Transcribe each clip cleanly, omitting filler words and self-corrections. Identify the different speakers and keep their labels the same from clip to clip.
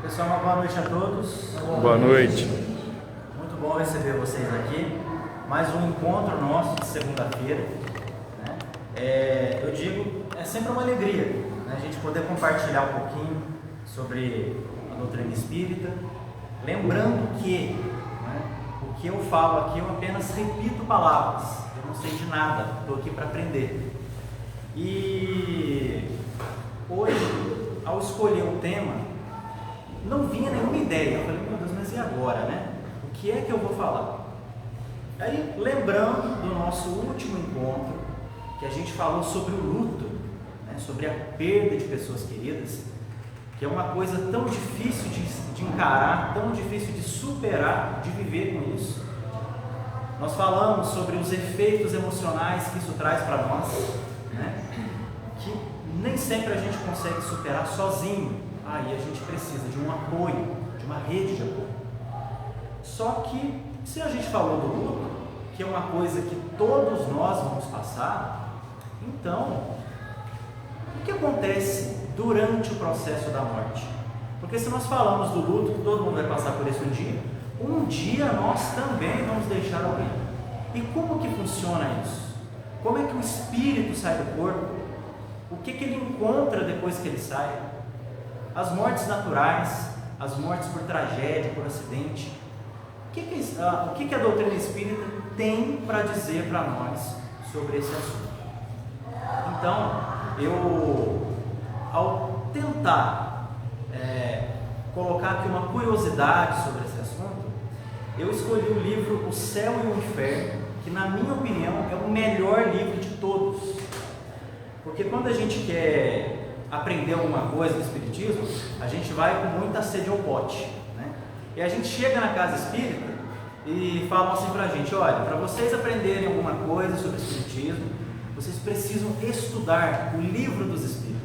Speaker 1: Pessoal, uma boa noite a todos.
Speaker 2: Boa noite.
Speaker 1: Muito bom receber vocês aqui. Mais um encontro nosso de segunda-feira. Né? Eu digo, é sempre uma alegria, né? A gente poder compartilhar um pouquinho sobre a doutrina espírita. Lembrando que, né, o que eu falo aqui eu apenas repito palavras. Eu não sei de nada, estou aqui para aprender. E hoje, ao escolher o tema, não vinha nenhuma ideia. Eu falei, meu Deus, mas e agora, né? O que é que eu vou falar? Aí, lembrando do nosso último encontro, que a gente falou sobre o luto, né? Sobre a perda de pessoas queridas, que é uma coisa tão difícil de encarar, tão difícil de superar, de viver com isso. Nós falamos sobre os efeitos emocionais que isso traz para nós, né? Que nem sempre a gente consegue superar sozinho. Aí a gente precisa de um apoio, de uma rede de apoio. Só que, se a gente falou do luto, que é uma coisa que todos nós vamos passar, então, o que acontece durante o processo da morte? Porque se nós falamos do luto, que todo mundo vai passar por isso um dia nós também vamos deixar alguém. E como que funciona isso? Como é que o espírito sai do corpo? O que ele encontra depois que ele sai? As mortes naturais, as mortes por tragédia, por acidente. O que a doutrina espírita tem para dizer para nós sobre esse assunto? Então, ao tentar colocar aqui uma curiosidade sobre esse assunto, eu escolhi o livro O Céu e o Inferno, que na minha opinião é o melhor livro de todos. Porque quando a gente quer aprender alguma coisa do espiritismo, a gente vai com muita sede ao pote, né? E a gente chega na casa espírita e falam assim pra gente: olha, para vocês aprenderem alguma coisa sobre o espiritismo, vocês precisam estudar o Livro dos Espíritos.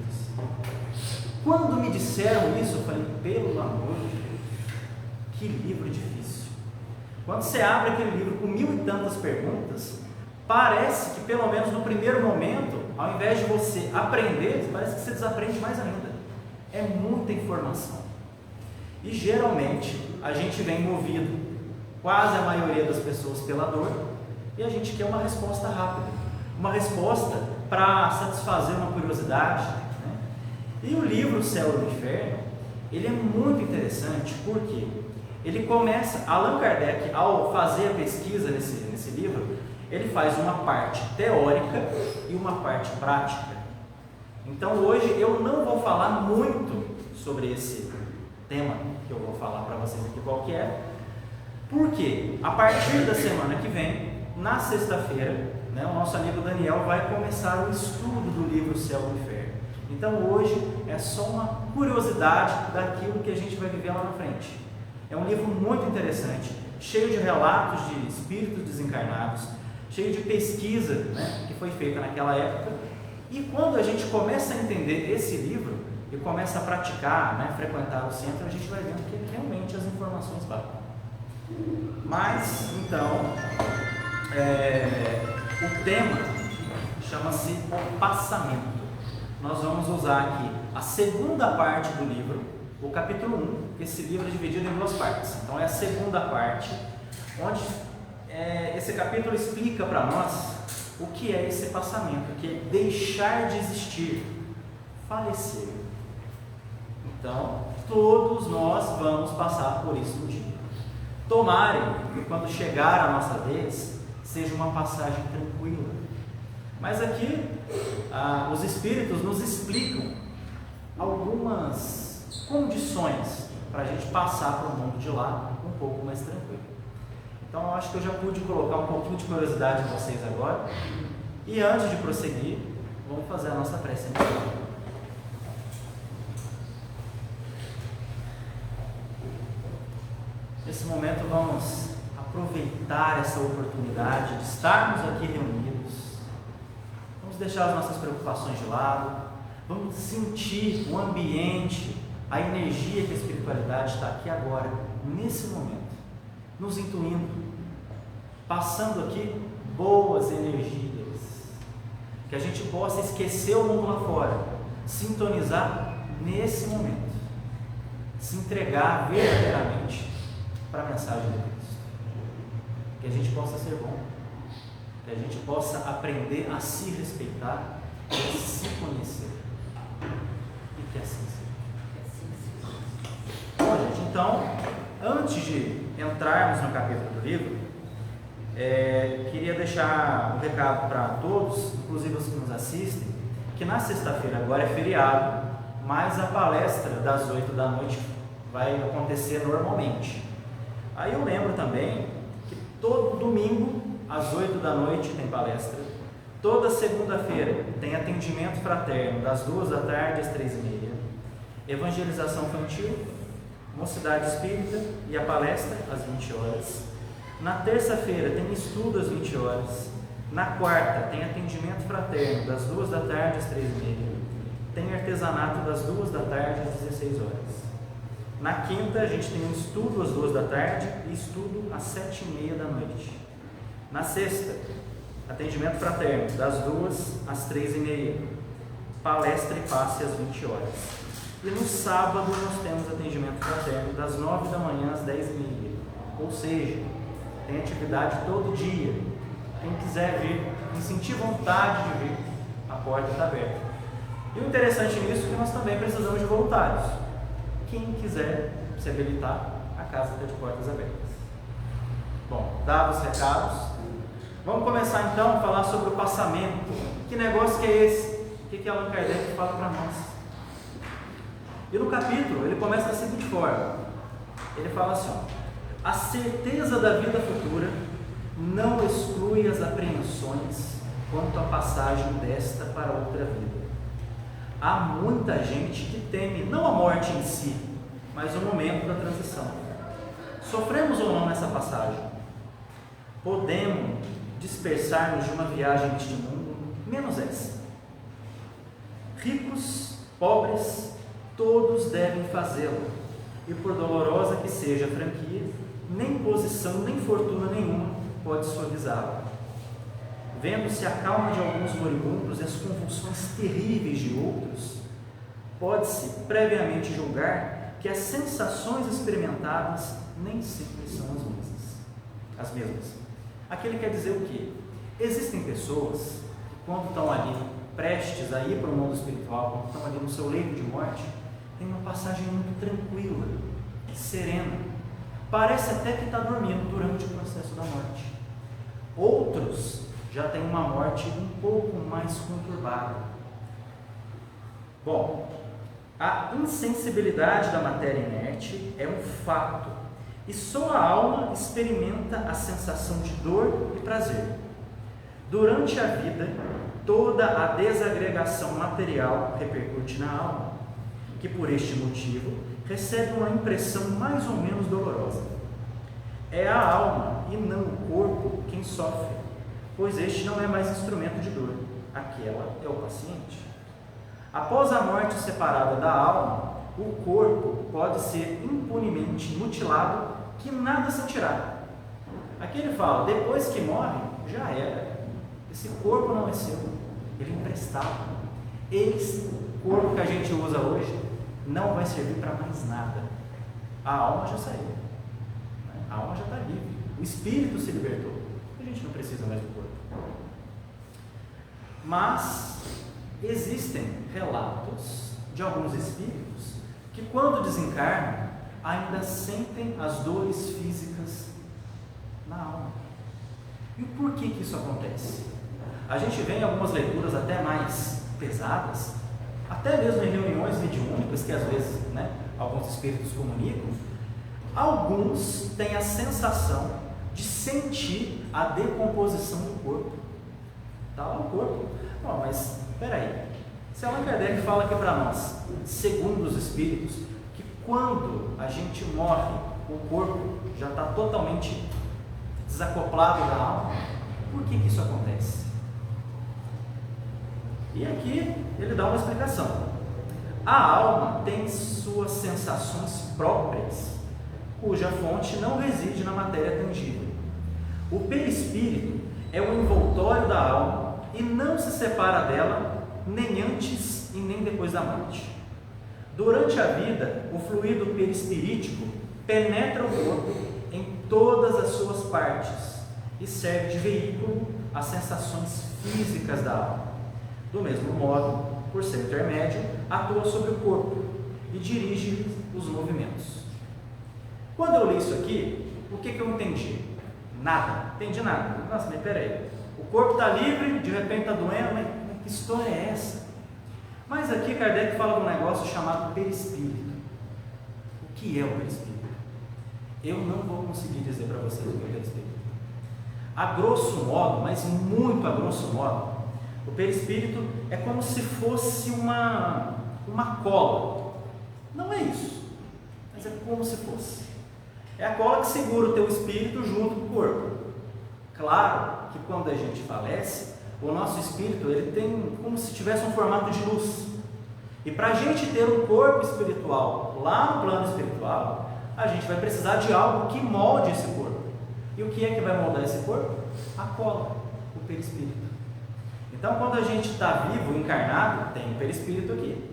Speaker 1: Quando me disseram isso, eu falei, pelo amor de Deus, que livro difícil. Quando você abre aquele livro com 1000 e tantas perguntas, parece que pelo menos no primeiro momento, ao invés de você aprender, parece que você desaprende mais ainda. É muita informação. E geralmente a gente vem movido, quase a maioria das pessoas, pela dor, e a gente quer uma resposta rápida, uma resposta para satisfazer uma curiosidade, né? E o livro O Céu e o Inferno, ele é muito interessante porque ele começa, Allan Kardec, ao fazer a pesquisa nesse livro, ele faz uma parte teórica e uma parte prática. Então hoje eu não vou falar muito sobre esse tema que eu vou falar para vocês aqui qual que é, porque a partir da semana que vem, na sexta-feira, né, o nosso amigo Daniel vai começar o estudo do livro O Céu e o Inferno. Então hoje é só uma curiosidade daquilo que a gente vai viver lá na frente. É um livro muito interessante, cheio de relatos de espíritos desencarnados, cheio de pesquisa, né, que foi feita naquela época. E quando a gente começa a entender esse livro e começa a praticar, né, frequentar o centro, a gente vai vendo que realmente as informações batem. Mas, então, o tema chama-se O Passamento. Nós vamos usar aqui a segunda parte do livro, o capítulo 1, que esse livro é dividido em duas partes. Então é a segunda parte, onde esse capítulo explica para nós o que é esse passamento, que é deixar de existir, falecer. Então, todos nós vamos passar por isso um dia. Tomarem que quando chegar a nossa vez, seja uma passagem tranquila. Mas aqui, os Espíritos nos explicam algumas condições para a gente passar para o mundo de lá um pouco mais tranquilo. Então eu acho que eu já pude colocar um pouquinho de curiosidade em vocês agora. E antes de prosseguir, vamos fazer a nossa prece inicial. Nesse momento vamos aproveitar essa oportunidade de estarmos aqui reunidos. Vamos deixar as nossas preocupações de lado. Vamos sentir o ambiente, a energia que a espiritualidade está aqui agora, nesse momento, nos intuindo, passando aqui boas energias, que a gente possa esquecer o mundo lá fora, sintonizar nesse momento, se entregar verdadeiramente para a mensagem de Cristo. Que a gente possa ser bom, que a gente possa aprender a se respeitar e a se conhecer. E que assim seja. Bom, gente, então, antes de entrarmos no capítulo do livro, queria deixar um recado para todos, inclusive os que nos assistem, que na sexta-feira agora é feriado, mas a palestra das 8 da noite vai acontecer normalmente. Aí eu lembro também que todo domingo, às 8 da noite, tem palestra. Toda segunda-feira tem atendimento fraterno, das 2 da tarde às 3h30. Evangelização infantil, mocidade espírita e a palestra às 20 horas. Na terça-feira tem estudo às 20 horas. Na quarta tem atendimento fraterno, das 2 da tarde às 3h30. Tem artesanato das 2 da tarde às 16 horas. Na quinta a gente tem um estudo às 2 da tarde e estudo às 7h30 da noite. Na sexta, atendimento fraterno, das 2 às 3h30. Palestra e passe às 20 horas. E no sábado nós temos atendimento fraterno, das 9 da manhã às 10h30. Ou seja, tem atividade todo dia. Quem quiser vir, quem sentir vontade de vir, a porta está aberta. E o interessante nisso é que nós também precisamos de voluntários. Quem quiser se habilitar, a casa está de portas abertas. Bom, dados os recados, vamos começar então a falar sobre o passamento. Que negócio que é esse? O que Allan Kardec fala para nós? E no capítulo, ele começa da seguinte forma. Ele fala assim, a certeza da vida futura não exclui as apreensões quanto à passagem desta para outra vida. Há muita gente que teme não a morte em si, mas o momento da transição. Sofremos ou não nessa passagem? Podemos dispersar-nos de uma viagem neste mundo, menos essa. Ricos, pobres, todos devem fazê-lo, e por dolorosa que seja a franquia, nem posição, nem fortuna nenhuma pode suavizá-la. Vendo-se a calma de alguns moribundos e as convulsões terríveis de outros, pode-se previamente julgar que as sensações experimentadas nem sempre são as mesmas. Aquilo quer dizer o quê? Existem pessoas que, quando estão ali prestes a ir para o mundo espiritual, quando estão ali no seu leito de morte, têm uma passagem muito tranquila, serena. Parece até que está dormindo durante o processo da morte. Outros já têm uma morte um pouco mais conturbada. Bom, a insensibilidade da matéria inerte é um fato, e só a alma experimenta a sensação de dor e prazer. Durante a vida, toda a desagregação material repercute na alma, que por este motivo recebe uma impressão mais ou menos dolorosa. É a alma e não o corpo quem sofre, pois este não é mais instrumento de dor, aquela é o paciente. Após a morte separada da alma, o corpo pode ser impunemente mutilado, que nada sentirá. Aqui ele fala, depois que morre, já era. Esse corpo não é seu, ele é emprestado. Esse corpo que a gente usa hoje não vai servir para mais nada. A alma já saiu, a alma já está livre, o espírito se libertou. A gente não precisa mais do corpo. Mas existem relatos de alguns espíritos que, quando desencarnam, ainda sentem as dores físicas na alma. E por que isso acontece? A gente vê em algumas leituras até mais pesadas, até mesmo em reuniões mediúnicas que às vezes, alguns espíritos comunicam, alguns têm a sensação de sentir a decomposição do corpo. Está lá o corpo. Bom, mas espera aí. Se Allan Kardec fala aqui para nós, segundo os espíritos, que quando a gente morre, o corpo já está totalmente desacoplado da alma, por que isso acontece? E aqui ele dá uma explicação. A alma tem suas sensações próprias, cuja fonte não reside na matéria tangível. O perispírito é o envoltório da alma e não se separa dela nem antes e nem depois da morte. Durante a vida, o fluido perispirítico penetra o corpo em todas as suas partes e serve de veículo às sensações físicas da alma. Do mesmo modo, por ser intermédio, atua sobre o corpo e dirige os movimentos. Quando eu li isso aqui, o que eu entendi? Nada, entendi nada. Nossa, mas peraí, o corpo está livre, de repente está doendo, mas que história é essa? Mas aqui Kardec fala de um negócio chamado perispírito. O que é o perispírito? Eu não vou conseguir dizer para vocês o que é o perispírito. A grosso modo, mas muito a grosso modo, o perispírito é como se fosse uma cola. Não é isso, mas é como se fosse. É a cola que segura o teu espírito junto com o corpo. Claro que quando a gente falece, o nosso espírito ele tem como se tivesse um formato de luz. E para a gente ter um corpo espiritual lá no plano espiritual, a gente vai precisar de algo que molde esse corpo. E o que é que vai moldar esse corpo? A cola, o perispírito. Então, quando a gente está vivo, encarnado, tem o perispírito aqui.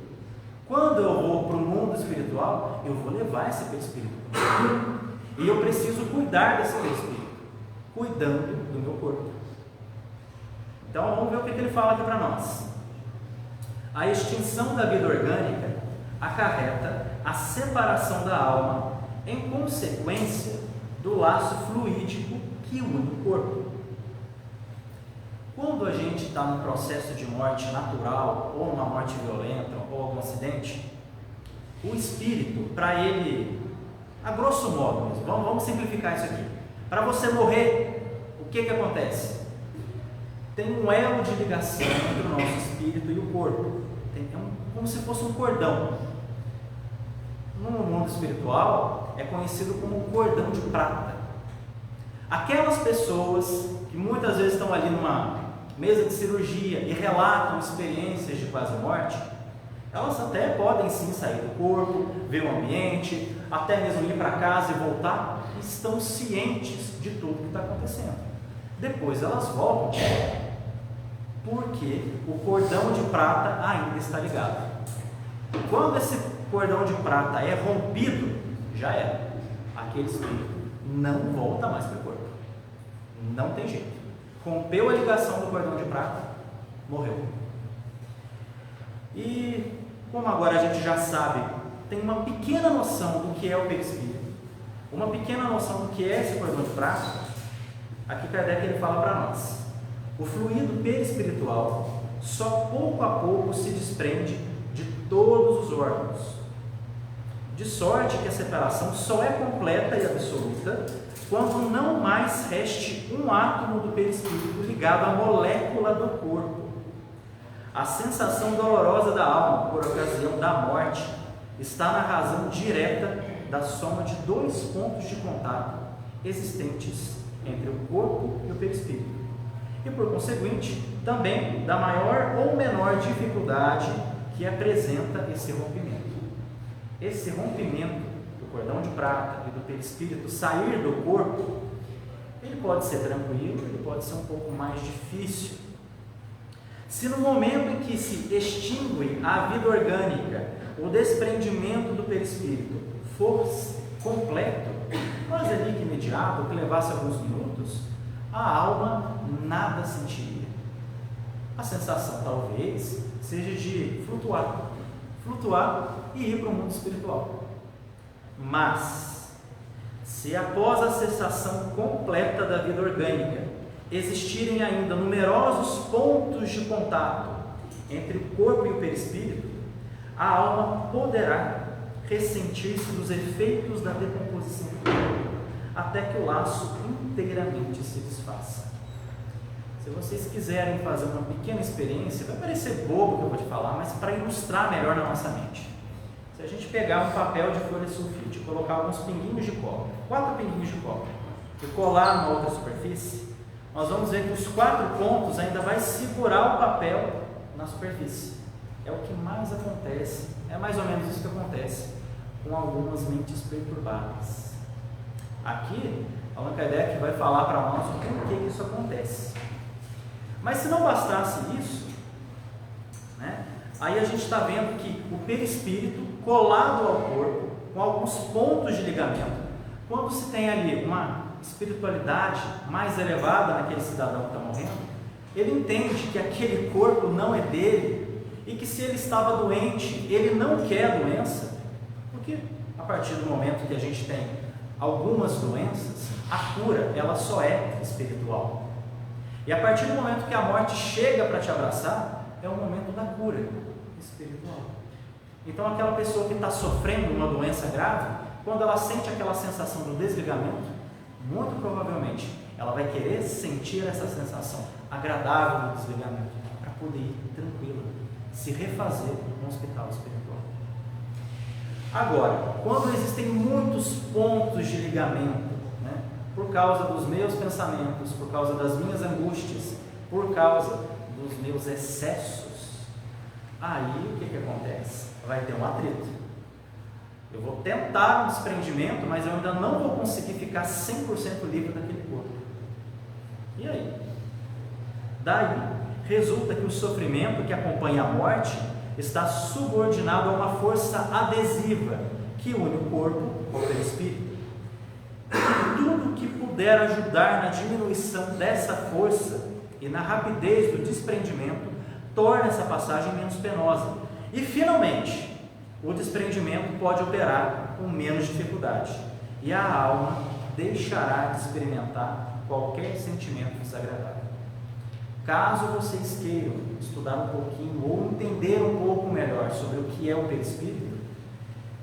Speaker 1: Quando eu vou para o mundo espiritual, eu vou levar esse perispírito comigo. E eu preciso cuidar desse perispírito, cuidando do meu corpo. Então, vamos ver o que ele fala aqui para nós. A extinção da vida orgânica acarreta a separação da alma em consequência do laço fluídico que une o corpo. Quando a gente está num processo de morte natural, ou uma morte violenta, ou algum acidente, o espírito, para ele, a grosso modo mesmo, vamos simplificar isso aqui. Para você morrer, o que acontece? Tem um elo de ligação entre o nosso espírito e o corpo. Como se fosse um cordão. No mundo espiritual, é conhecido como cordão de prata. Aquelas pessoas que muitas vezes estão ali numa mesa de cirurgia e relatam experiências de quase morte, elas até podem sim sair do corpo, ver o ambiente, até mesmo ir para casa e voltar, e estão cientes de tudo que está acontecendo. Depois elas voltam, porque o cordão de prata ainda está ligado. Quando esse cordão de prata é rompido, já era. Aquele espírito não volta mais para o corpo. Não tem jeito. Rompeu a ligação do cordão de prata, morreu. E como agora a gente já sabe, tem uma pequena noção do que é o perispírito, uma pequena noção do que é esse cordão de prata, aqui Kardec ele fala para nós: o fluido perispiritual só pouco a pouco se desprende de todos os órgãos, de sorte que a separação só é completa e absoluta quando não mais reste um átomo do perispírito ligado à molécula do corpo. A sensação dolorosa da alma por ocasião da morte está na razão direta da soma de dois pontos de contato existentes entre o corpo e o perispírito, e por conseguinte também da maior ou menor dificuldade que apresenta esse rompimento. Esse rompimento do cordão de prata e do perispírito sair do corpo, ele pode ser tranquilo, ele pode ser um pouco mais difícil. Se no momento em que se extingue a vida orgânica, o desprendimento do perispírito fosse completo, quase ali que imediato, que levasse alguns minutos, a alma nada sentiria. A sensação talvez seja de flutuar e ir para o mundo espiritual. Mas, se após a cessação completa da vida orgânica existirem ainda numerosos pontos de contato entre o corpo e o perispírito, a alma poderá ressentir-se dos efeitos da decomposição do corpo, até que o laço inteiramente se desfaça. Se vocês quiserem fazer uma pequena experiência, vai parecer bobo o que eu vou te falar, mas para ilustrar melhor na nossa mente. Se a gente pegar um papel de folha sulfite, colocar alguns pinguinhos de cola, 4 pinguinhos de cola, e colar numa outra superfície, nós vamos ver que os 4 pontos ainda vai segurar o papel na superfície. É o que mais acontece, é mais ou menos isso que acontece com algumas mentes perturbadas. Aqui, Allan Kardec vai falar para nós o porquê que isso acontece. Mas se não bastasse isso, aí a gente está vendo que o perispírito colado ao corpo, com alguns pontos de ligamento. Quando se tem ali uma espiritualidade mais elevada naquele cidadão que está morrendo, ele entende que aquele corpo não é dele e que se ele estava doente, ele não quer a doença, porque a partir do momento que a gente tem algumas doenças, a cura ela só é espiritual. E a partir do momento que a morte chega para te abraçar, é o momento da cura espiritual. Então aquela pessoa que está sofrendo uma doença grave, quando ela sente aquela sensação do desligamento, muito provavelmente ela vai querer sentir essa sensação agradável do desligamento para poder ir tranquila, se refazer no hospital espiritual. Agora, quando existem muitos pontos de ligamento, né, por causa dos meus pensamentos, por causa das minhas angústias, por causa dos meus excessos, aí o que acontece? Vai ter um atrito. Eu vou tentar um desprendimento, mas eu ainda não vou conseguir ficar 100% livre daquele corpo. E aí? Daí, resulta que o sofrimento que acompanha a morte está subordinado a uma força adesiva que une o corpo ao perispírito. Tudo que puder ajudar na diminuição dessa força e na rapidez do desprendimento torna essa passagem menos penosa. E, finalmente, o desprendimento pode operar com menos dificuldade e a alma deixará de experimentar qualquer sentimento desagradável. Caso vocês queiram estudar um pouquinho ou entender um pouco melhor sobre o que é o perispírito,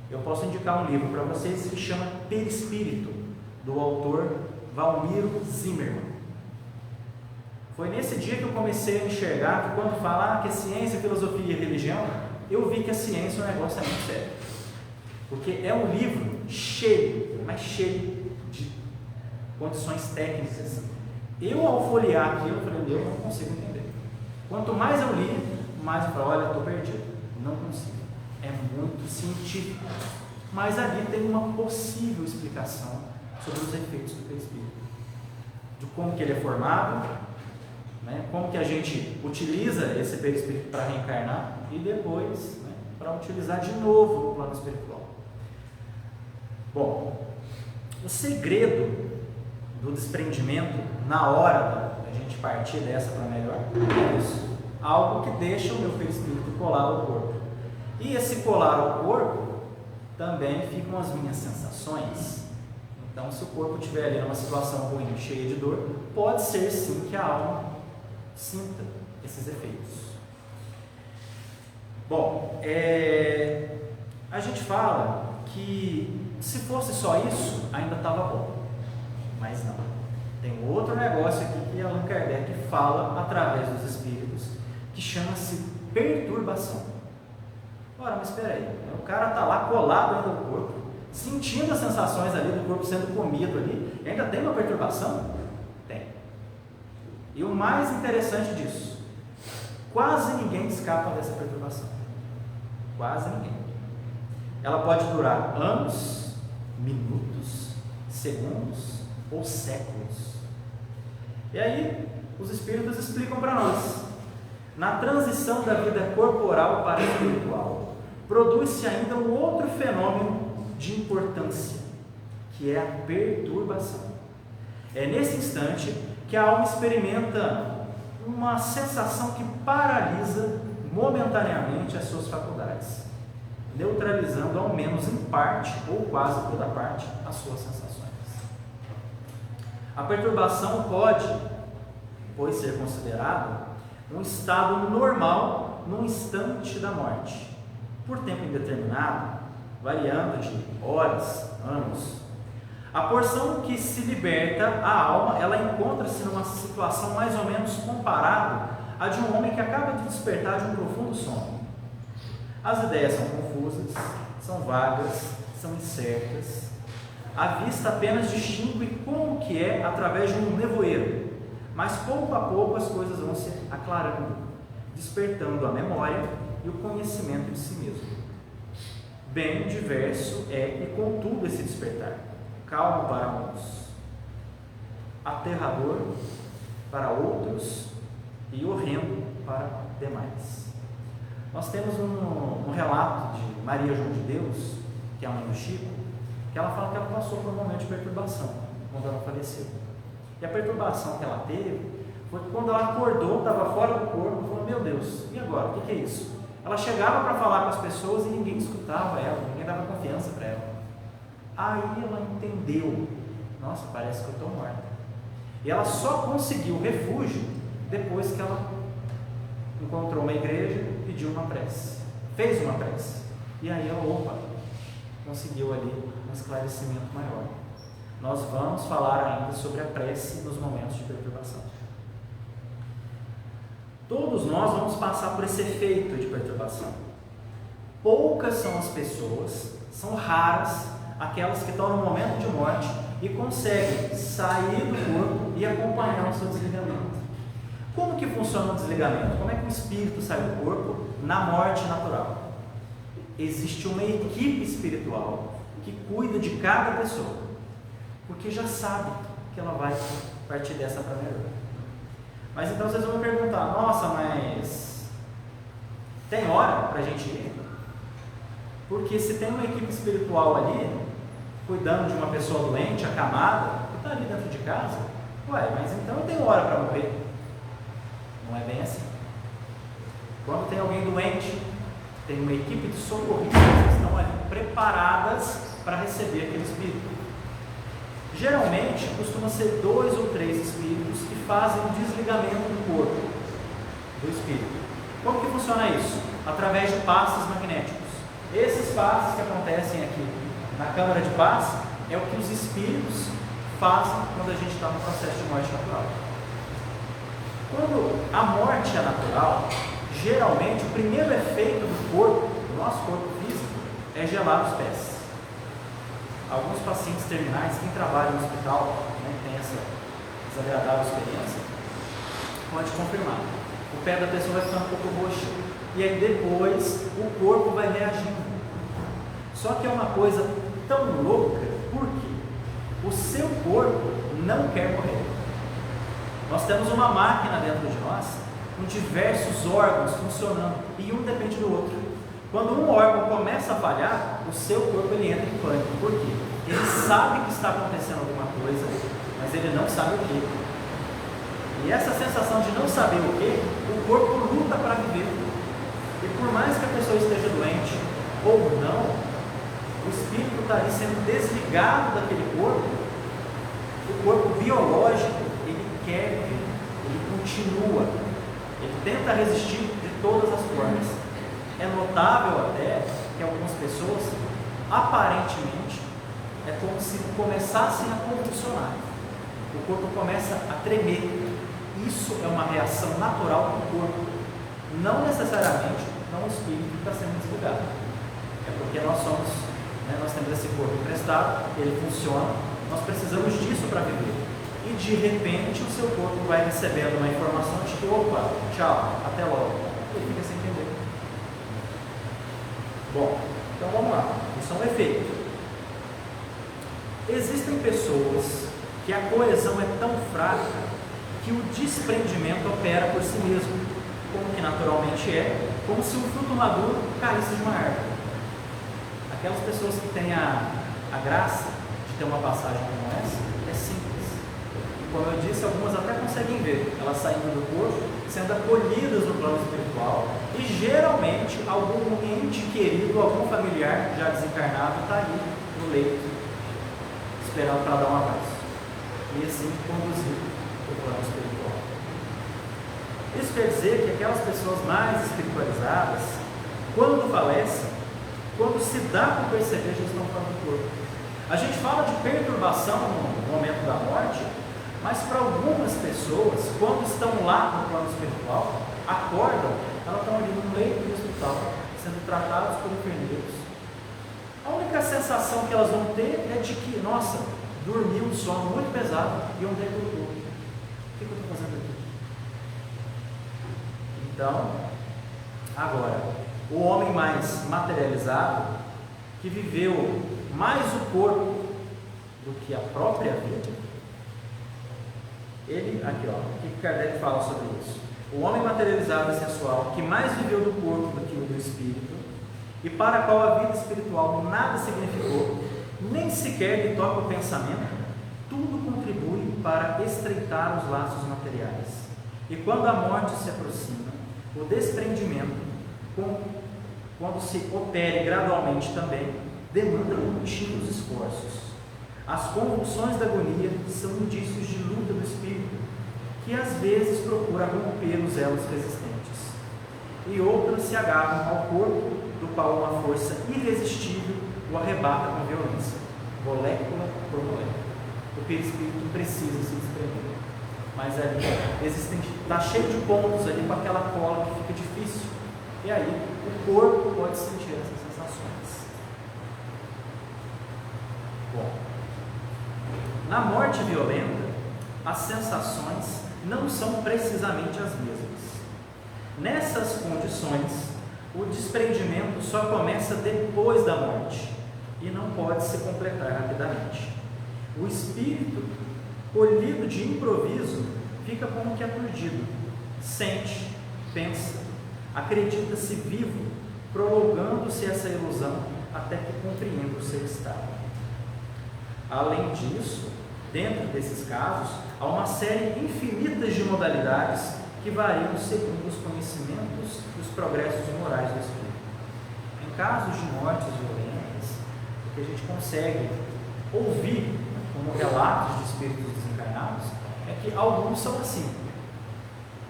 Speaker 1: eu posso indicar um livro para vocês que chama Perispírito, do autor Valmiro Zimmermann. Foi nesse dia que eu comecei a enxergar que quando falar que é ciência, filosofia e religião, eu vi que a ciência é um negócio muito sério. Porque é um livro cheio, mas cheio de condições técnicas. Eu, ao folhear aquilo, eu falei, eu não consigo entender. Quanto mais eu li, mais eu falei, olha, estou perdido, não consigo. É muito científico. Mas ali tem uma possível explicação sobre os efeitos do perispírito. De como que ele é formado, né, como que a gente utiliza esse perispírito para reencarnar e depois, né, para utilizar de novo no plano espiritual. Bom, o segredo do desprendimento na hora da gente partir dessa para melhor é isso, algo que deixa o meu perispírito colado ao corpo. E esse colar ao corpo também ficam as minhas sensações. Então, se o corpo estiver ali numa situação ruim, cheia de dor, pode ser sim que a alma sinta esses efeitos. Bom, a gente fala que se fosse só isso, ainda estava bom, mas não. Tem outro negócio aqui que Allan Kardec fala através dos espíritos, que chama-se perturbação. Ora, mas espera aí, o cara está lá colado ainda no corpo, sentindo as sensações ali do corpo sendo comido ali, e ainda tem uma perturbação? Tem. E o mais interessante disso, quase ninguém escapa dessa perturbação. Quase ninguém. Ela pode durar anos, minutos, segundos ou séculos. E aí, os espíritos explicam para nós. Na transição da vida corporal para a espiritual, produz-se ainda um outro fenômeno de importância, que é a perturbação. É nesse instante que a alma experimenta uma sensação que paralisa momentaneamente as suas faculdades, neutralizando ao menos em parte ou quase toda parte as suas sensações. A perturbação pode, pois, ser considerada um estado normal no instante da morte, por tempo indeterminado, variando de horas, anos. A porção que se liberta, a alma, ela encontra-se numa situação mais ou menos comparada à de um homem que acaba de despertar de um profundo sono. As ideias são confusas, são vagas, são incertas. A vista apenas distingue como que é através de um nevoeiro, mas pouco a pouco as coisas vão se aclarando, despertando a memória e o conhecimento de si mesmo. Bem diverso é, e contudo, esse despertar, calmo para uns, aterrador para outros e horrendo para demais. Nós temos um relato de Maria João de Deus, que é a mãe do Chico, que ela fala que ela passou por um momento de perturbação quando ela faleceu. E a perturbação que ela teve foi que quando ela acordou, estava fora do corpo, falou: meu Deus, e agora? O que é isso? Ela chegava para falar com as pessoas e ninguém escutava ela, ninguém dava confiança para ela. Aí ela entendeu: nossa, parece que eu estou morta. E ela só conseguiu refúgio depois que ela encontrou uma igreja, pediu uma prece, fez uma prece. E aí ela, conseguiu ali um esclarecimento maior. Nós vamos falar ainda sobre a prece nos momentos de perturbação. Todos nós vamos passar por esse efeito de perturbação. Poucas são as pessoas, são raras aquelas que estão no momento de morte e conseguem sair do corpo e acompanhar o seu desligamento. Como que funciona o desligamento? Como é que o espírito sai do corpo na morte natural? Existe uma equipe espiritual que cuida de cada pessoa, porque já sabe que ela vai partir dessa para melhor. Mas então vocês vão me perguntar: nossa, mas tem hora para a gente ir? Porque se tem uma equipe espiritual ali, cuidando de uma pessoa doente, acamada, que está ali dentro de casa, mas então tem hora para morrer? Não é bem assim. Quando tem alguém doente, tem uma equipe de socorristas que estão ali preparadas para receber aquele espírito. Geralmente, costuma ser 2 ou 3 espíritos que fazem o desligamento do corpo do espírito. Como que funciona isso? Através de passes magnéticos. Esses passes que acontecem aqui na câmara de passe é o que os espíritos fazem quando a gente está no processo de morte natural. Quando a morte é natural, geralmente o primeiro efeito do corpo, do nosso corpo físico, é gelar os pés. Alguns pacientes terminais, quem trabalha no hospital, tem essa desagradável experiência, pode confirmar. O pé da pessoa vai ficando um pouco roxo, e aí depois o corpo vai reagindo. Só que é uma coisa tão louca, porque o seu corpo não quer morrer. Nós temos uma máquina dentro de nós, com diversos órgãos funcionando, e um depende do outro. Quando um órgão começa a falhar, o seu corpo ele entra em pânico. Por quê? Ele sabe que está acontecendo alguma coisa, mas ele não sabe o quê. E essa sensação de não saber o quê, o corpo luta para viver. E por mais que a pessoa esteja doente ou não, o espírito está ali sendo desligado daquele corpo. O corpo biológico, ele quer viver, ele continua, ele tenta resistir de todas as formas. É notável até que algumas pessoas, aparentemente, é como se começassem a convulsionar. O corpo começa a tremer. Isso é uma reação natural do corpo. Não necessariamente o espírito que está sendo desligado. É porque nós temos esse corpo emprestado, ele funciona, nós precisamos disso para viver. E de repente o seu corpo vai recebendo uma informação de que, tchau, até logo. Ele fica sem entender. Bom, então vamos lá. Isso é um efeito. Existem pessoas que a coesão é tão fraca que o desprendimento opera por si mesmo, como que naturalmente é, como se um fruto maduro caísse de uma árvore. Aquelas pessoas que têm a graça de ter uma passagem como essa, é simples. Como eu disse, algumas até conseguem ver elas saindo do corpo, sendo acolhidas no plano espiritual, e geralmente algum ente querido, algum familiar já desencarnado está aí no leito, esperando para dar um abraço, e assim conduzir para o plano espiritual. Isso quer dizer que aquelas pessoas mais espiritualizadas, quando falecem, quando se dá para perceber, já estão fora do corpo. A gente fala de perturbação no momento da morte, mas para algumas pessoas, quando estão lá no plano espiritual, acordam, elas estão ali no leito do hospital, sendo tratadas por enfermeiros. A única sensação que elas vão ter é de que, nossa, dormi um sono muito pesado e onde é que eu estou? O que eu estou fazendo aqui? Então, agora, o homem mais materializado, que viveu mais o corpo do que a própria vida, ele, aqui o que Kardec fala sobre isso? O homem materializado e sensual, que mais viveu do corpo do que o do espírito, e para a qual a vida espiritual nada significou, nem sequer lhe toca o pensamento, tudo contribui para estreitar os laços materiais. E quando a morte se aproxima, o desprendimento, quando se opere gradualmente também, demanda contínuos esforços. As convulsões da agonia são indícios de luta do espírito, que às vezes procura romper os elos resistentes, e outras se agarram ao corpo, do qual uma força irresistível o arrebata com violência, molécula por molécula. O perispírito precisa se desprender, mas ali está cheio de pontos ali com aquela cola que fica difícil, e aí o corpo pode sentir essas sensações. Bom, na morte violenta, as sensações não são precisamente as mesmas. Nessas condições, o desprendimento só começa depois da morte e não pode se completar rapidamente. O espírito, colhido de improviso, fica como que aturdido, sente, pensa, acredita-se vivo, prolongando-se essa ilusão até que compreenda o seu estado. Além disso, dentro desses casos, há uma série infinita de modalidades que variam segundo os conhecimentos e os progressos morais do espírito. Em casos de mortes violentas, o que a gente consegue ouvir como relatos de espíritos desencarnados é que alguns são assim.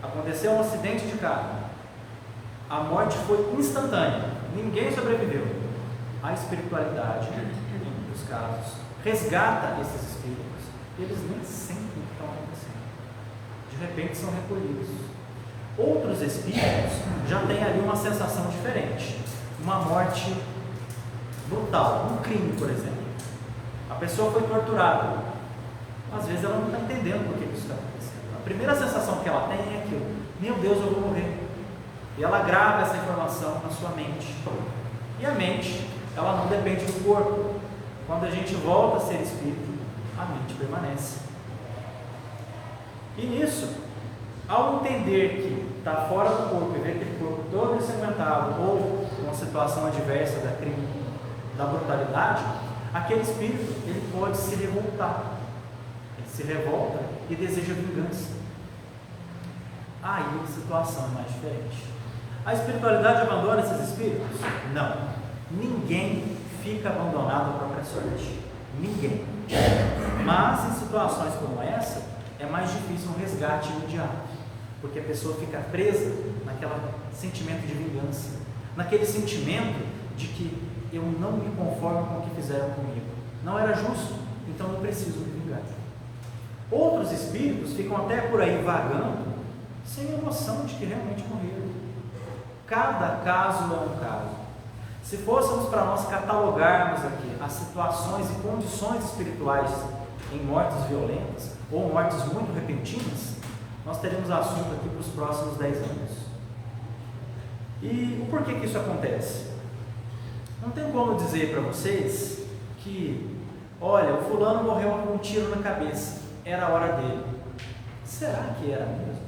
Speaker 1: Aconteceu um acidente de carro, a morte foi instantânea, ninguém sobreviveu. A espiritualidade, em muitos casos, resgata esses espíritos e eles nem sentem o que está acontecendo. De repente são recolhidos. Outros espíritos já têm ali uma sensação diferente, uma morte brutal, um crime, por exemplo. A pessoa foi torturada, às vezes ela não está entendendo por que isso está acontecendo. A primeira sensação que ela tem é aquilo: meu Deus, eu vou morrer. E ela grava essa informação na sua mente. E a mente, ela não depende do corpo. Quando a gente volta a ser espírito, a mente permanece. E nisso, ao entender que está fora do corpo e ver aquele corpo todo ensanguentado ou uma situação adversa da crime, da brutalidade, aquele espírito ele pode se revoltar. Ele se revolta e deseja vingança. Aí a situação é mais diferente. A espiritualidade abandona esses espíritos? Não. Ninguém fica abandonado à própria sorte. Ninguém. Mas em situações como essa, é mais difícil um resgate imediato, porque a pessoa fica presa naquele sentimento de vingança, naquele sentimento de que eu não me conformo com o que fizeram comigo. Não era justo, então eu preciso me vingar. Outros espíritos ficam até por aí vagando, sem a noção de que realmente morreram. Cada caso é um caso. Se fôssemos para nós catalogarmos aqui as situações e condições espirituais em mortes violentas ou mortes muito repentinas, nós teremos assunto aqui para os próximos 10 anos. E o porquê que isso acontece? Não tem como dizer para vocês que, olha, o fulano morreu com um tiro na cabeça, era a hora dele. Será que era mesmo?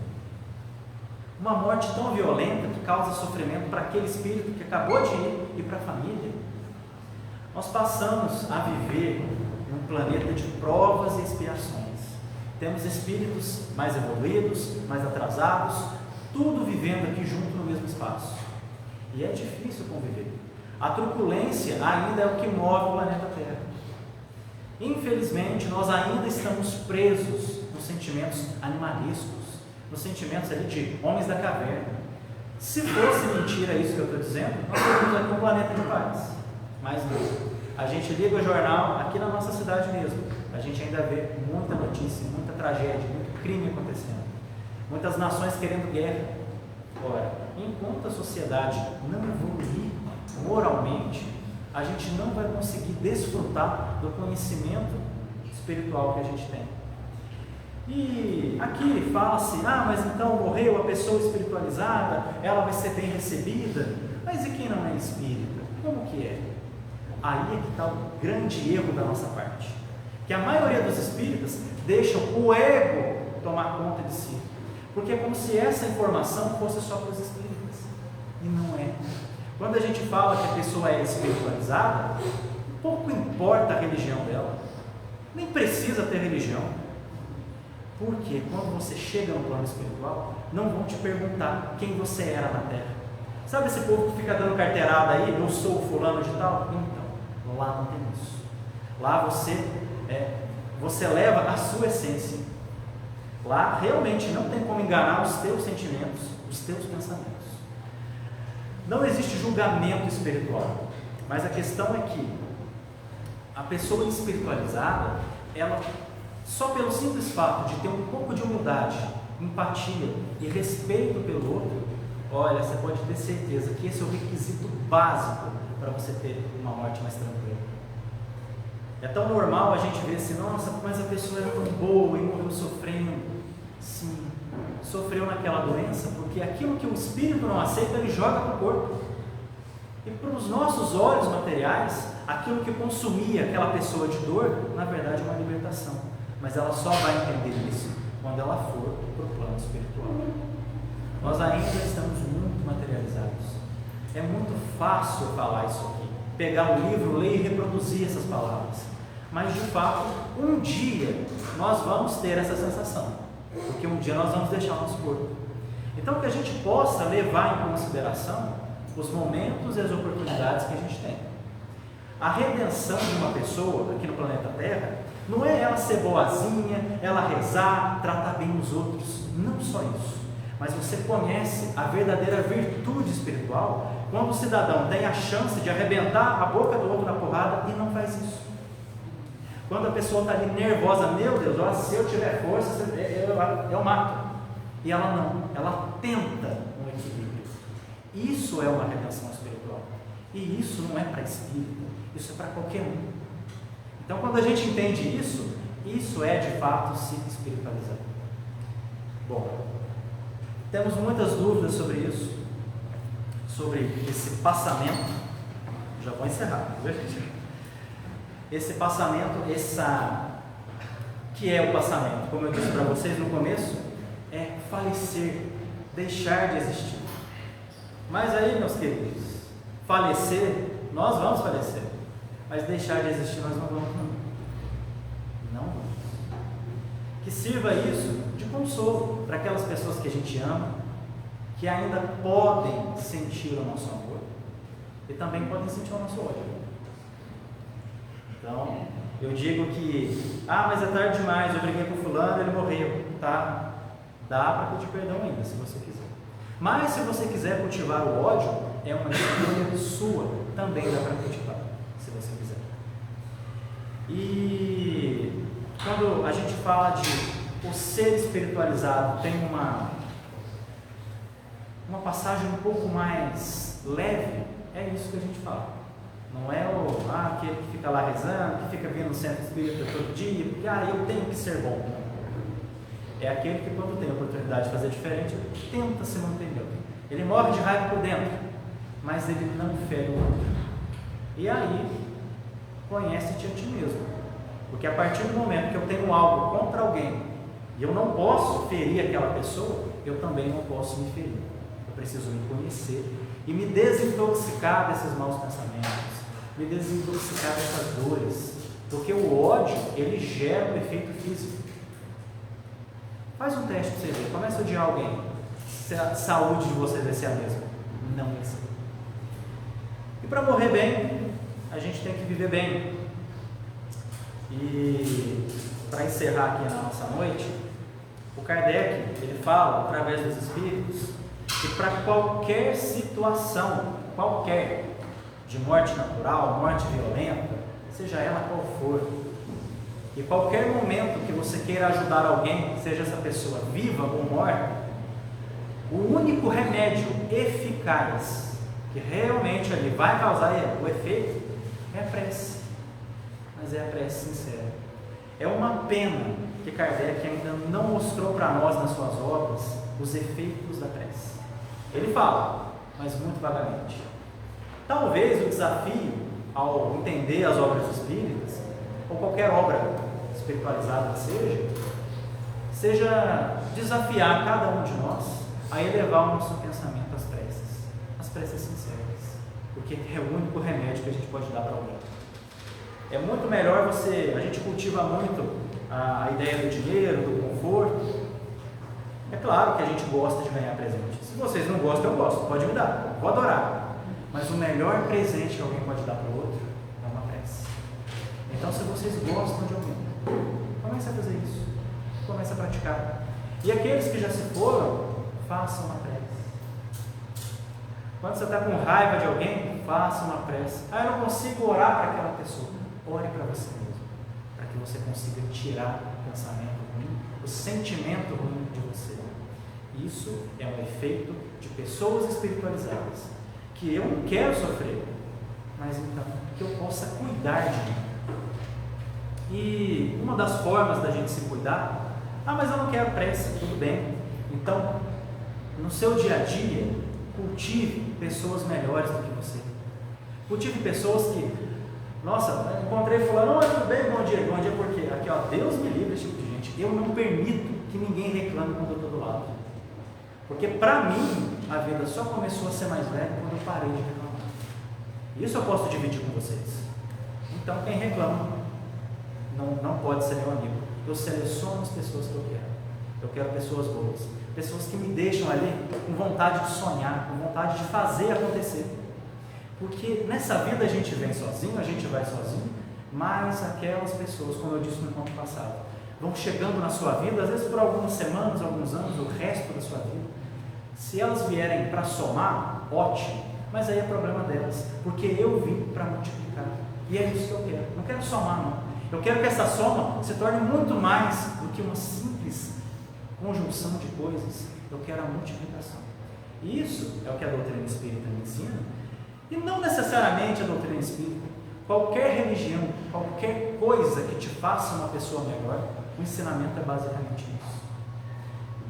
Speaker 1: Uma morte tão violenta que causa sofrimento para aquele espírito que acabou de ir e para a família. Nós passamos a viver num planeta de provas e expiações. Temos espíritos mais evoluídos, mais atrasados, tudo vivendo aqui junto no mesmo espaço. E é difícil conviver. A truculência ainda é o que move o planeta Terra. Infelizmente, nós ainda estamos presos nos sentimentos animalescos, nos sentimentos ali de homens da caverna. Se fosse mentira isso que eu estou dizendo, nós teríamos aqui um planeta de paz. Mas não. A gente liga o jornal aqui na nossa cidade mesmo. A gente ainda vê muita notícia, muita tragédia, muito crime acontecendo. Muitas nações querendo guerra. Ora, enquanto a sociedade não evoluir moralmente, a gente não vai conseguir desfrutar do conhecimento espiritual que a gente tem. E aqui fala-se, mas então morreu a pessoa espiritualizada, ela vai ser bem recebida. Mas e quem não é espírita? Como que é? Aí é que está o grande erro da nossa parte. Que a maioria dos espíritas deixam o ego tomar conta de si. Porque é como se essa informação fosse só para os espíritas. E não é. Quando a gente fala que a pessoa é espiritualizada, pouco importa a religião dela, nem precisa ter religião, porque quando você chega no plano espiritual, não vão te perguntar quem você era na terra. Sabe esse povo que fica dando carteirada aí, eu sou o fulano de tal? Então, lá não tem isso. Lá você leva a sua essência. Lá realmente não tem como enganar os teus sentimentos, os teus pensamentos. Não existe julgamento espiritual, mas a questão é que a pessoa espiritualizada, ela, só pelo simples fato de ter um pouco de humildade, empatia e respeito pelo outro, olha, você pode ter certeza que esse é o requisito básico para você ter uma morte mais tranquila. É tão normal a gente ver assim, nossa, mas a pessoa era tão boa e morreu sofrendo. Sim, sofreu naquela doença porque aquilo que o espírito não aceita, ele joga para o corpo. E para os nossos olhos materiais, aquilo que consumia aquela pessoa de dor, na verdade é uma libertação. Mas ela só vai entender isso quando ela for para o plano espiritual. Nós ainda estamos muito materializados. É muito fácil falar isso aqui, pegar o livro, ler e reproduzir essas palavras. Mas de fato, um dia nós vamos ter essa sensação, porque um dia nós vamos deixar o nosso corpo. Então que a gente possa levar em consideração os momentos e as oportunidades que a gente tem. A redenção de uma pessoa aqui no planeta Terra não é ela ser boazinha, ela rezar, tratar bem os outros, não só isso. Mas você conhece a verdadeira virtude espiritual quando o cidadão tem a chance de arrebentar a boca do outro na porrada e não faz isso. Quando a pessoa está ali nervosa, meu Deus, olha, se eu tiver força, eu mato. E ela não, ela tenta um equilíbrio. Isso é uma redenção espiritual. E isso não é para espírita, isso é para qualquer um. Então, quando a gente entende isso, isso é de fato se espiritualizar. Bom, temos muitas dúvidas sobre isso, sobre esse passamento. Já vou encerrar, esse passamento, que é o passamento, como eu disse para vocês no começo, é falecer, deixar de existir. Mas aí, meus queridos, falecer, nós vamos falecer, mas deixar de existir nós não vamos. Não vamos. Que sirva isso de consolo para aquelas pessoas que a gente ama, que ainda podem sentir o nosso amor e também podem sentir o nosso ódio. Então, eu digo que, mas é tarde demais, eu briguei com fulano, ele morreu, tá? Dá para pedir perdão ainda, se você quiser. Mas se você quiser cultivar o ódio, é uma escolha sua, também dá para cultivar, se você quiser. E quando a gente fala de o ser espiritualizado, tem uma passagem um pouco mais leve, é isso que a gente fala. Não é aquele que fica lá rezando, que fica vindo no centro espírita todo dia, porque eu tenho que ser bom. É aquele que, quando tem a oportunidade de fazer diferente, tenta se manter neutro. Ele morre de raiva por dentro, mas ele não fere o outro. E aí, conhece-te a ti mesmo. Porque a partir do momento que eu tenho algo contra alguém e eu não posso ferir aquela pessoa, eu também não posso me ferir. Eu preciso me conhecer e me desintoxicar desses maus pensamentos, me desintoxicar dessas dores, porque o ódio, ele gera um efeito físico. Faz um teste para você ver, começa a odiar alguém, se a saúde de você vai ser a mesma. Não vai ser. E para morrer bem, a gente tem que viver bem. E para encerrar aqui na nossa noite, o Kardec, ele fala, através dos espíritos, que para qualquer situação, de morte natural, morte violenta, seja ela qual for, e qualquer momento que você queira ajudar alguém, seja essa pessoa viva ou morta, o único remédio eficaz, que realmente ali vai causar o efeito, é a prece. Mas é a prece sincera. É uma pena que Kardec ainda não mostrou para nós nas suas obras os efeitos da prece. Ele fala, mas muito vagamente. Talvez o desafio, ao entender as obras espíritas, ou qualquer obra espiritualizada que seja desafiar cada um de nós a elevar o nosso pensamento às preces sinceras. porque é o único remédio que a gente pode dar para alguém. É muito melhor a gente cultiva muito a ideia do dinheiro, do conforto. É claro que a gente gosta de ganhar presente. Se vocês não gostam, eu gosto, pode me dar, eu vou adorar. Mas o melhor presente que alguém pode dar para o outro é uma prece. Então, se vocês gostam de alguém, comece a fazer isso, comece a praticar. E aqueles que já se foram, façam uma prece. Quando você está com raiva de alguém, faça uma prece. Eu não consigo orar para aquela pessoa. Ore para você mesmo, para que você consiga tirar o pensamento ruim, o sentimento ruim de você. Isso é um efeito de pessoas espiritualizadas, que eu não quero sofrer, mas então que eu possa cuidar de mim. E uma das formas da gente se cuidar, mas eu não quero prece, tudo bem. Então, no seu dia a dia, cultive pessoas melhores do que você. Cultive pessoas que, nossa, encontrei fulano, tudo bem, bom dia, porque aqui, Deus me livre desse tipo de gente. Eu não permito que ninguém reclame quando eu estou do lado. Porque para mim, a vida só começou a ser mais leve quando eu parei de reclamar. Isso eu posso dividir com vocês. Então, quem reclama não pode ser meu amigo. Eu seleciono as pessoas que eu quero. Eu quero pessoas boas. Pessoas que me deixam ali com vontade de sonhar, com vontade de fazer acontecer. Porque nessa vida a gente vem sozinho, a gente vai sozinho, mas aquelas pessoas, como eu disse no encontro passado, vão chegando na sua vida, às vezes por algumas semanas, alguns anos, o resto da sua vida. Se elas vierem para somar, ótimo, mas aí é problema delas, porque eu vim para multiplicar, e é isso que eu quero. Não quero somar, não. Eu quero que essa soma se torne muito mais do que uma simples conjunção de coisas. Eu quero a multiplicação. E isso é o que a doutrina espírita me ensina, e não necessariamente a doutrina espírita. Qualquer religião, qualquer coisa que te faça uma pessoa melhor, o ensinamento é basicamente isso.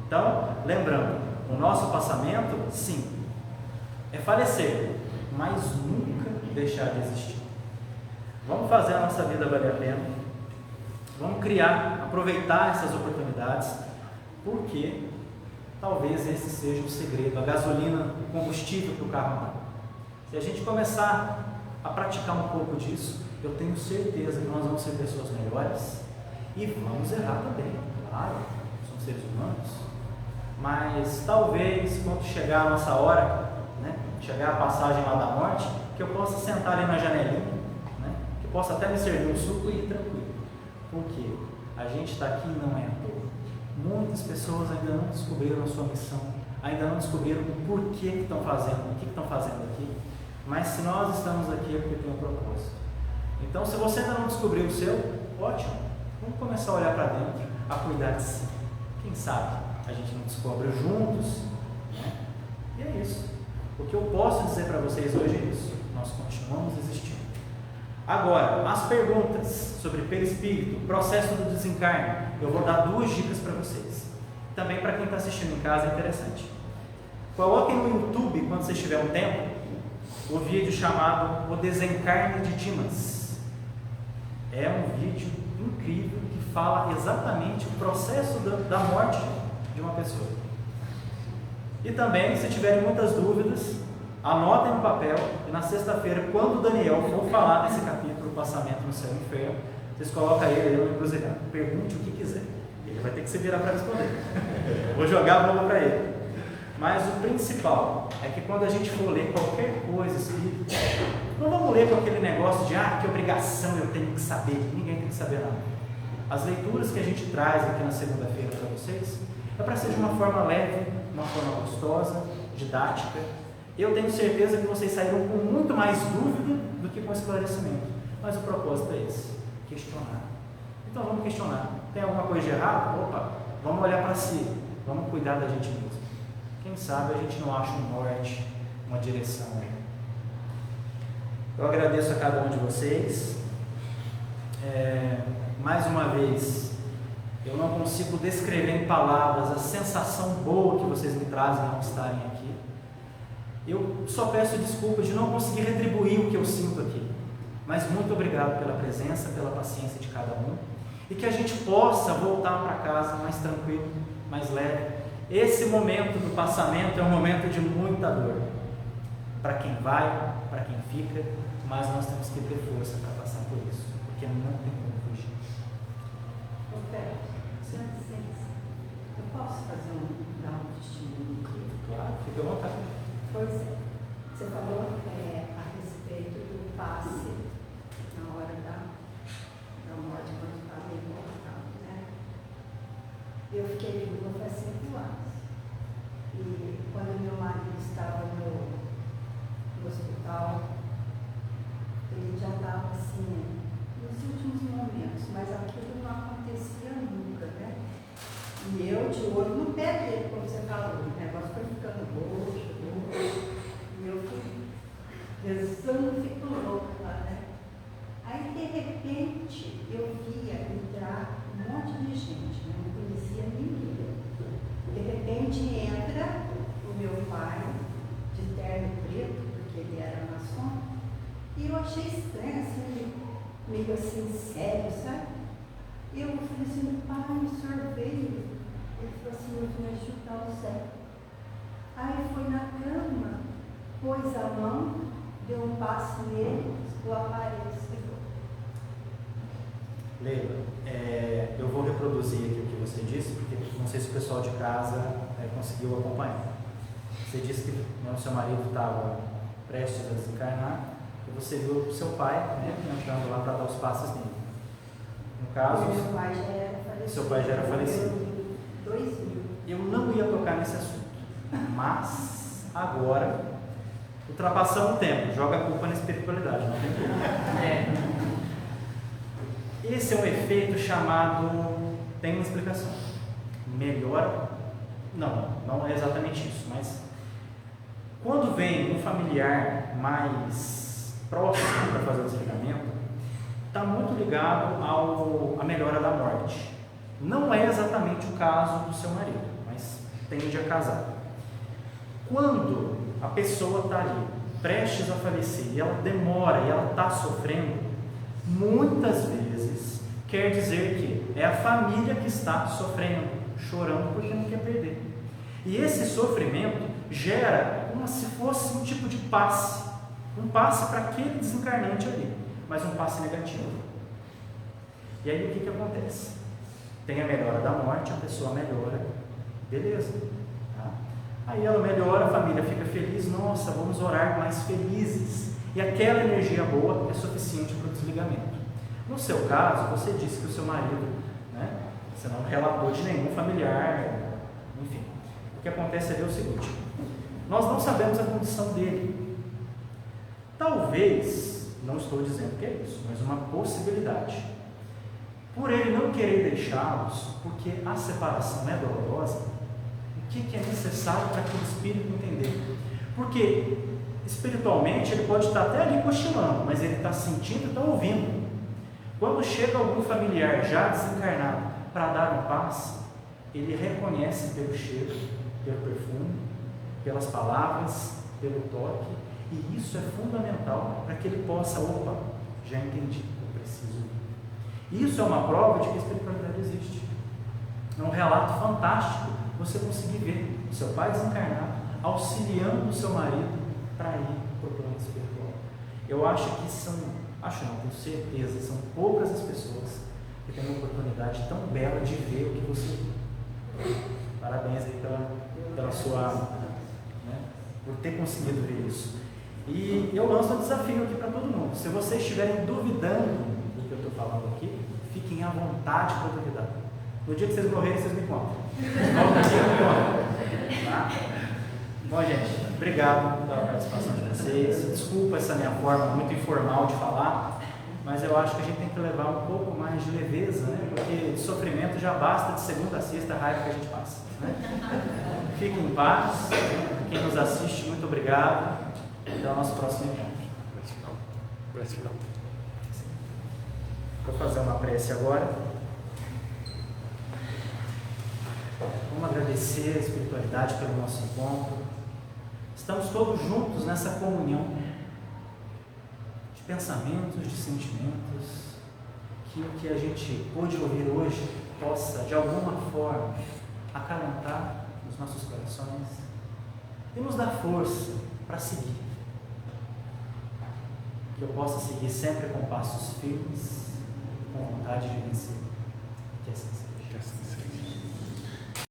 Speaker 1: Então, lembrando, o nosso passamento, sim, é falecer, mas nunca deixar de existir. Vamos fazer a nossa vida valer a pena, vamos criar, aproveitar essas oportunidades, porque talvez esse seja o segredo, a gasolina, o combustível para o carro andar. Se a gente começar a praticar um pouco disso, eu tenho certeza que nós vamos ser pessoas melhores e vamos errar também, claro, somos seres humanos, mas talvez quando chegar a nossa hora, chegar a passagem lá da morte, que eu possa sentar ali na janelinha, que eu possa até me servir um suco e ir tranquilo, porque a gente está aqui não é à toa. Muitas pessoas ainda não descobriram a sua missão, ainda não descobriram o porquê que estão fazendo, o que estão fazendo aqui, mas se nós estamos aqui é porque tem um propósito. Então, se você ainda não descobriu o seu, ótimo, vamos começar a olhar para dentro, a cuidar de si. Quem sabe a gente não descobre juntos, E é isso. O que eu posso dizer para vocês hoje é isso. Nós continuamos existindo. Agora, as perguntas sobre perispírito, processo do desencarne, eu vou dar 2 dicas para vocês. Também para quem está assistindo em casa é interessante. Coloquem no YouTube, quando vocês tiverem um tempo, o vídeo chamado O Desencarne de Dimas. É um vídeo incrível que fala exatamente o processo da morte de uma pessoa. E também, se tiverem muitas dúvidas, anotem no papel e na sexta-feira, quando o Daniel for falar desse capítulo, Passamento no Céu e Inferno, vocês colocam ele no encruzilhado, pergunte o que quiser. Ele vai ter que se virar para responder. Vou jogar a bola para ele. Mas o principal é que quando a gente for ler qualquer coisa espírita, não vamos ler com aquele negócio de que obrigação eu tenho que saber. Ninguém tem que saber nada. As leituras que a gente traz aqui na segunda-feira para vocês é para ser de uma forma leve, uma forma gostosa, didática. Eu tenho certeza que vocês saíram com muito mais dúvida do que com esclarecimento. Mas o propósito é esse, questionar. Então vamos questionar. Tem alguma coisa de errado? Opa, vamos olhar para si, vamos cuidar da gente mesmo. Quem sabe a gente não acha um norte, uma direção. Eu agradeço a cada um de vocês. Mais uma vez, eu não consigo descrever em palavras a sensação boa que vocês me trazem ao estarem aqui. Eu só peço desculpas de não conseguir retribuir o que eu sinto aqui. Mas muito obrigado pela presença, pela paciência de cada um. E que a gente possa voltar para casa mais tranquilo, mais leve. Esse momento do passamento é um momento de muita dor. Para quem vai, para quem fica, mas nós temos que ter força para passar por isso, porque não tem como fugir.
Speaker 2: Eu posso dar um testemunho aqui?
Speaker 1: Claro, fique à vontade.
Speaker 2: Pois é. Você falou a respeito do passe na hora da morte, quando está meio mortal, né? Eu fiquei viúva faz 5 anos. E quando meu marido estava no hospital, ele já estava assim, nos últimos momentos, mas aquilo não acontecia nunca, né? E eu de olho no pé dele, como você falou, o negócio foi ficando roxo, e eu fui rezando, fico louca lá, né? Aí de repente eu via entrar um monte de gente, né? Não conhecia ninguém. De repente entra o meu pai, de terno preto, porque ele era maçom, e eu achei estranho, assim, meio assim, sério, sabe? E eu falei assim, pai, o senhor veio? Ele falou assim, eu vim ajudar o Zé. Aí foi na cama, pôs a mão, deu um passe nele, o aparelho segurou.
Speaker 1: Leila, eu vou reproduzir aqui o que você disse, porque não sei se o pessoal de casa conseguiu acompanhar. Você disse que o seu marido estava prestes a desencarnar, e você viu o seu pai, né, entrando lá para dar os passes nele. No caso,
Speaker 2: Meu pai já era falecido.
Speaker 1: Seu pai já era falecido.
Speaker 2: 2000.
Speaker 1: Eu não ia tocar nesse assunto, mas agora, ultrapassando o tempo, joga a culpa na espiritualidade, não tem como. Esse é um efeito chamado, tem uma explicação, melhora, não é exatamente isso, mas quando vem um familiar mais próximo para fazer o desligamento, está muito ligado à melhora da morte. Não é exatamente o caso do seu marido, mas tende a casar. Quando a pessoa está ali, prestes a falecer, e ela demora, e ela está sofrendo, muitas vezes quer dizer que é a família que está sofrendo, chorando porque não quer perder. E esse sofrimento gera como se fosse um tipo de passe, um passe para aquele desencarnante ali, mas um passe negativo. E aí o que acontece? Tem a melhora da morte, a pessoa melhora, beleza. Tá? Aí ela melhora, a família fica feliz, nossa, vamos orar mais felizes. E aquela energia boa é suficiente para o desligamento. No seu caso, você disse que o seu marido, né, você não relatou de nenhum familiar, enfim. O que acontece ali é o seguinte, nós não sabemos a condição dele. Talvez, não estou dizendo que é isso, mas uma possibilidade. Por ele não querer deixá-los, porque a separação é dolorosa, o que é necessário para que o espírito entender? Porque espiritualmente ele pode estar até ali cochilando, mas ele está sentindo e está ouvindo. Quando chega algum familiar já desencarnado para dar um passe, ele reconhece pelo cheiro, pelo perfume, pelas palavras, pelo toque, e isso é fundamental para que ele possa, já entendi, eu preciso ir. Isso é uma prova de que a espiritualidade existe. É um relato fantástico você conseguir ver o seu pai desencarnado auxiliando o seu marido para ir para o plano espiritual. Eu acho que tenho certeza, são poucas as pessoas que têm a oportunidade tão bela de ver o que você viu. Parabéns aí pela sua, por ter conseguido ver isso. E eu lanço um desafio aqui para todo mundo. Se vocês estiverem duvidando do que eu estou falando aqui, fiquem à vontade para duvidar. No dia que vocês morrerem, vocês me contam. Tá? Bom, gente, obrigado pela participação de vocês. Desculpa essa minha forma muito informal de falar, mas eu acho que a gente tem que levar um pouco mais de leveza, né? Porque de sofrimento já basta de segunda a sexta a raiva que a gente passa, né? Fiquem em paz. Quem nos assiste, muito obrigado. Até o nosso próximo encontro. Vou fazer uma prece agora. Vamos agradecer a espiritualidade pelo nosso encontro. Estamos todos juntos nessa comunhão de pensamentos, de sentimentos, que o que a gente pôde ouvir hoje possa, de alguma forma, acalentar os nossos corações e nos dar força para seguir. que eu possa seguir sempre com passos firmes, com vontade de vencer.